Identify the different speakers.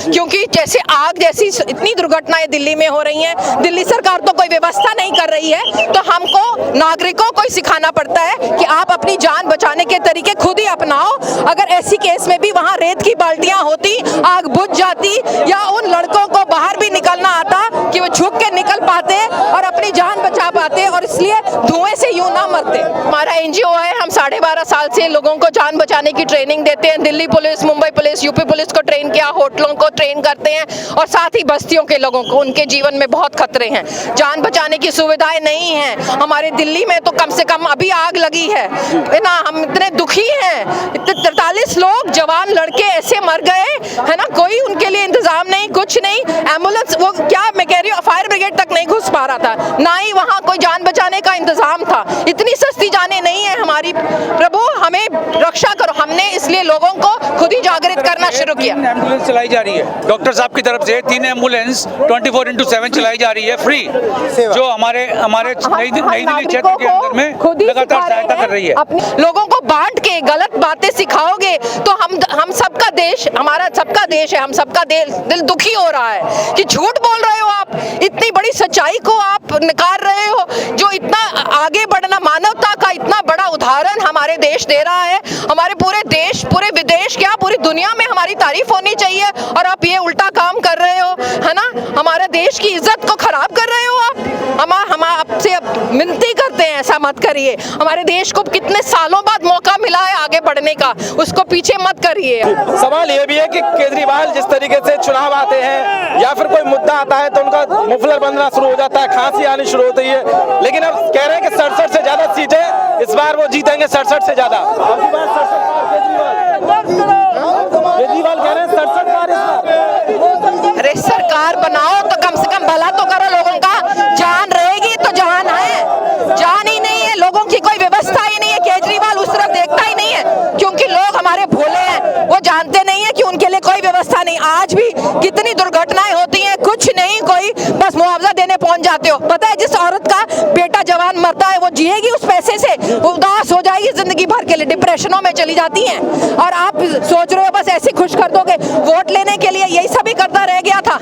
Speaker 1: क्योंकि जैसे आग जैसी इतनी दुर्घटनाएं दिल्ली में हो रही हैं, दिल्ली सरकार तो कोई व्यवस्था नहीं कर रही है, तो हमको नागरिकों को सिखाना पड़ता है कि आप अपनी जान बचाने के तरीके खुद ही अपनाओ। अगर ऐसी केस में भी वहाँ रेत की बाल्टियां होती, आग बुझ जाती, या उन लड़कों को बाहर भी निकलना आता कि वो झुक के निकल पाते और अपनी जान बचा पाते, और इसलिए धुएं से यूं ना मरते। हमारा एनजीओ है, हम 12.5 साल से लोगों को जान बचाने की ट्रेनिंग देते हैं। Delhi police, Mumbai police, UP police को ट्रेन किया, होटलों को ट्रेन करते हैं, और साथ ही बस्तियों के लोगों को, उनके जीवन में बहुत खतरे हैं, जान बचाने की सुविधाएं नहीं हैं। हमारे दिल्ली में तो कम से कम अभी आग लगी है ना, हम इतने दुखी हैं, इतने 43 लोग जवान लड़के ऐसे मर गए है ना, कोई उनके लिए इंतजाम नहीं, कुछ नहीं। एम्बुलेंस, वो क्या मैं कह रही हूँ, फायर ब्रिगेड तक नहीं घुस पा रहा था, ना ही वहाँ कोई जान बचाने का इंतजाम था। इतनी सस्ती जाने नहीं है हमारी, प्रभु हमें रक्षा करो। हमने इसलिए लोगों को खुद ही जागृत करना शुरू किया।
Speaker 2: एम्बुलेंस चलाई जा रही है डॉक्टर साहब की तरफ से, 3 एम्बुलेंस 24/7 चलाई जा रही है फ्री, जो हमारे नई दिल्ली क्षेत्र के अंदर में लगातार सहायता कर रही है।
Speaker 1: अपने लोगों को बांट के गलत बातें सिखाओगे तो हम सबका देश, हमारा सबका देश है, हम सबका दिल दुखी हो रहा है कि झूठ बोल रहे हो आप, इतनी बड़ी सच्चाई को आप नकार रहे हो, जो इतना आगे बढ़ना, मानवता का इतना बड़ा उदाहरण हमारे देश दे रहा है। हमारे पूरे देश, पूरे विदेश, क्या पूरी दुनिया में हमारी तारीफ होनी चाहिए, और आप ये उल्टा काम कर रहे हो, है ना, हमारे देश की इज्जत को खराब कर रहे हो आप। हम आपसे विनती करते हैं, ऐसा मत करिए। हमारे देश को कितने सालों बाद मौका मिला है आगे बढ़ने का, उसको पीछे मत करिए।
Speaker 3: सवाल ये भी है कि केजरीवाल जिस तरीके से चुनाव आते हैं या फिर कोई मुद्दा आता है तो उनका मुफलर बनना शुरू हो जाता है, खांसी आनी शुरू होती है, लेकिन अब कह रहे हैं कि 67 से ज्यादा सीटें इस बार वो जीतेंगे, 67 से ज्यादा। केजरीवाल कह रहे हैं 67 बार इस बार।
Speaker 1: अरे सरकार बनाओ तो कम से कम भला तो करो लोगों का, जान रहेगी तो जहान है, जान ही नहीं है, लोगों की कोई व्यवस्था ही नहीं है। केजरीवाल उस तरफ देखता ही नहीं है, क्योंकि लोग हमारे भोले हैं, वो जानते नहीं है कि उनके लिए कोई व्यवस्था नहीं। आज भी कितनी दुर्घटनाएं होती हैं, कुछ नहीं, कोई बस मुआवजा देने पहुंच जाते हो। पता है जिस औरत का बेटा जवान मरता है, वो जिएगी उस पैसे से, वो उदास हो जाएगी जिंदगी भर के लिए, डिप्रेशनों में चली जाती हैं। और आप सोच रहे हो बस ऐसे खुश कर दोगे, वोट लेने के लिए यही सभी करता रह गया था।